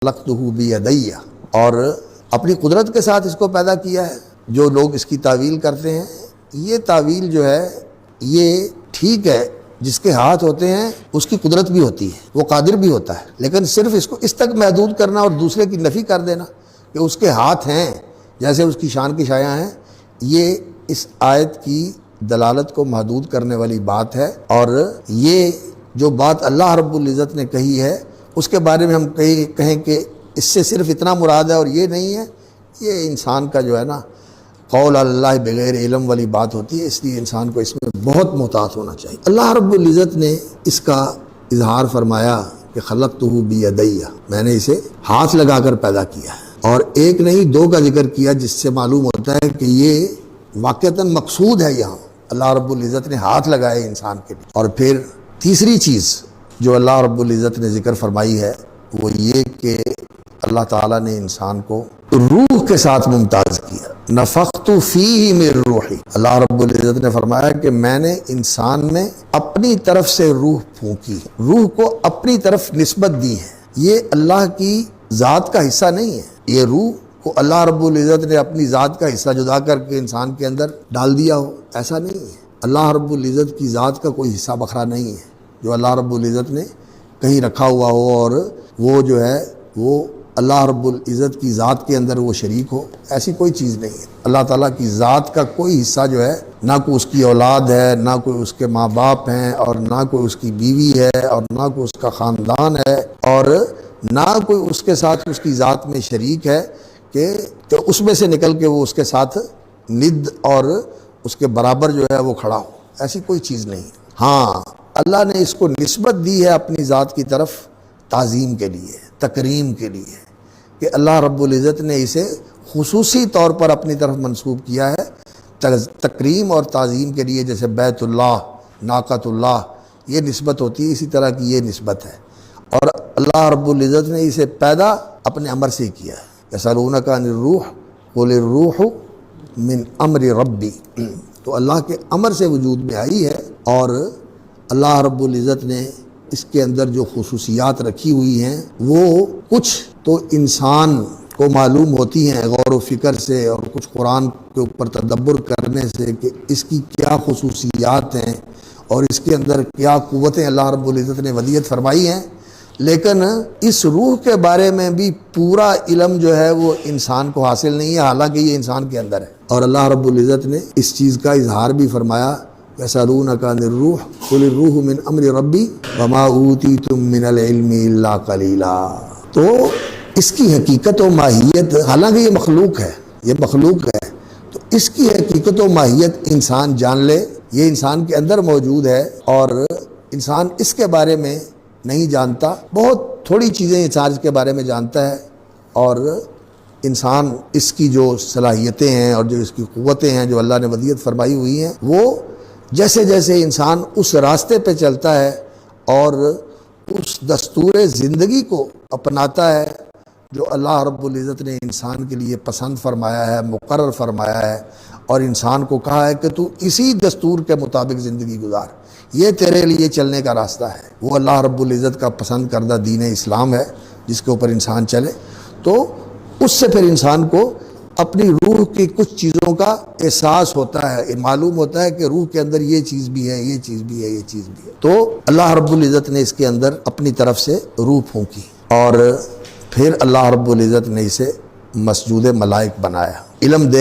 خلقتہ بیدی، اور اپنی قدرت کے ساتھ اس کو پیدا کیا ہے۔ جو لوگ اس کی تعویل کرتے ہیں، یہ تعویل جو ہے یہ ٹھیک ہے، جس کے ہاتھ ہوتے ہیں اس کی قدرت بھی ہوتی ہے، وہ قادر بھی ہوتا ہے، لیکن صرف اس کو اس تک محدود کرنا اور دوسرے کی نفی کر دینا کہ اس کے ہاتھ ہیں جیسے اس کی شان کی شایاں ہیں، یہ اس آیت کی دلالت کو محدود کرنے والی بات ہے۔ اور یہ جو بات اللہ رب العزت نے کہی ہے اس کے بارے میں ہم کہیں کہ اس سے صرف اتنا مراد ہے اور یہ نہیں ہے، یہ انسان کا جو ہے نا قول اللہ بغیر علم والی بات ہوتی ہے، اس لیے انسان کو اس میں بہت محتاط ہونا چاہیے۔ اللہ رب العزت نے اس کا اظہار فرمایا کہ خلقتہ بیدی، میں نے اسے ہاتھ لگا کر پیدا کیا ہے، اور ایک نہیں دو کا ذکر کیا، جس سے معلوم ہوتا ہے کہ یہ واقعتاً مقصود ہے۔ یہاں اللہ رب العزت نے ہاتھ لگائے انسان کے لیے۔ اور پھر تیسری چیز جو اللہ رب العزت نے ذکر فرمائی ہے وہ یہ کہ اللہ تعالیٰ نے انسان کو روح کے ساتھ ممتاز کیا، نفخت فیہ من روحی۔ اللہ رب العزت نے فرمایا کہ میں نے انسان میں اپنی طرف سے روح پھونکی، روح کو اپنی طرف نسبت دی ہے۔ یہ اللہ کی ذات کا حصہ نہیں ہے، یہ روح کو اللہ رب العزت نے اپنی ذات کا حصہ جدا کر کے انسان کے اندر ڈال دیا ہو، ایسا نہیں ہے۔ اللہ رب العزت کی ذات کا کوئی حصہ بکھرا نہیں ہے جو اللہ رب العزت نے کہیں رکھا ہوا ہو اور وہ جو ہے وہ اللہ رب العزت کی ذات کے اندر وہ شریک ہو، ایسی کوئی چیز نہیں ہے۔ اللہ تعالیٰ کی ذات کا کوئی حصہ جو ہے، نہ کوئی اس کی اولاد ہے، نہ کوئی اس کے ماں باپ ہیں، اور نہ کوئی اس کی بیوی ہے، اور نہ کوئی اس کا خاندان ہے، اور نہ کوئی اس کے ساتھ اس کی ذات میں شریک ہے کہ اس میں سے نکل کے وہ اس کے ساتھ ند اور اس کے برابر جو ہے وہ کھڑا ہو، ایسی کوئی چیز نہیں۔ ہاں، اللہ نے اس کو نسبت دی ہے اپنی ذات کی طرف تعظیم کے لیے، تکریم کے لیے، کہ اللہ رب العزت نے اسے خصوصی طور پر اپنی طرف منسوب کیا ہے تکریم اور تعظیم کے لیے۔ جیسے بیت اللہ، ناقۃ اللہ، یہ نسبت ہوتی ہے، اسی طرح کی یہ نسبت ہے۔ اور اللہ رب العزت نے اسے پیدا اپنے امر سے کیا ہے۔ یسألونک عن الروح قل الروح من امر ربی، تو اللہ کے امر سے وجود میں آئی ہے، اور اللہ رب العزت نے اس کے اندر جو خصوصیات رکھی ہوئی ہیں وہ کچھ تو انسان کو معلوم ہوتی ہیں غور و فکر سے، اور کچھ قرآن کے اوپر تدبر کرنے سے کہ اس کی کیا خصوصیات ہیں اور اس کے اندر کیا قوتیں اللہ رب العزت نے ودیت فرمائی ہیں۔ لیکن اس روح کے بارے میں بھی پورا علم جو ہے وہ انسان کو حاصل نہیں ہے، حالانکہ یہ انسان کے اندر ہے۔ اور اللہ رب العزت نے اس چیز کا اظہار بھی فرمایا، یسألونک عن الروح قل الروح من امر ربی وما اوتیتم من العلم الا قلیلا۔ تو اس کی حقیقت و ماہیت، حالانکہ یہ مخلوق ہے، یہ مخلوق ہے، تو اس کی حقیقت و ماہیت انسان جان لے، یہ انسان کے اندر موجود ہے، اور انسان اس کے بارے میں نہیں جانتا، بہت تھوڑی چیزیں انسان اس کے بارے میں جانتا ہے، اور انسان اس کی جو صلاحیتیں ہیں اور جو اس کی قوتیں ہیں جو اللہ نے ودیت فرمائی ہوئی ہیں، وہ جیسے جیسے انسان اس راستے پہ چلتا ہے اور اس دستور زندگی کو اپناتا ہے جو اللہ رب العزت نے انسان کے لیے پسند فرمایا ہے، مقرر فرمایا ہے، اور انسان کو کہا ہے کہ تو اسی دستور کے مطابق زندگی گزار، یہ تیرے لیے چلنے کا راستہ ہے، وہ اللہ رب العزت کا پسند کردہ دین اسلام ہے جس کے اوپر انسان چلے، تو اس سے پھر انسان کو اپنی روح کی کچھ چیزوں کا احساس ہوتا ہے، معلوم ہوتا ہے کہ روح کے اندر یہ چیز بھی ہے، یہ چیز بھی ہے، یہ چیز بھی ہے۔ تو اللہ رب العزت نے اس کے اندر اپنی طرف سے روح پھونکی، اور پھر اللہ رب العزت نے اسے مسجود ملائک بنایا۔ علم دے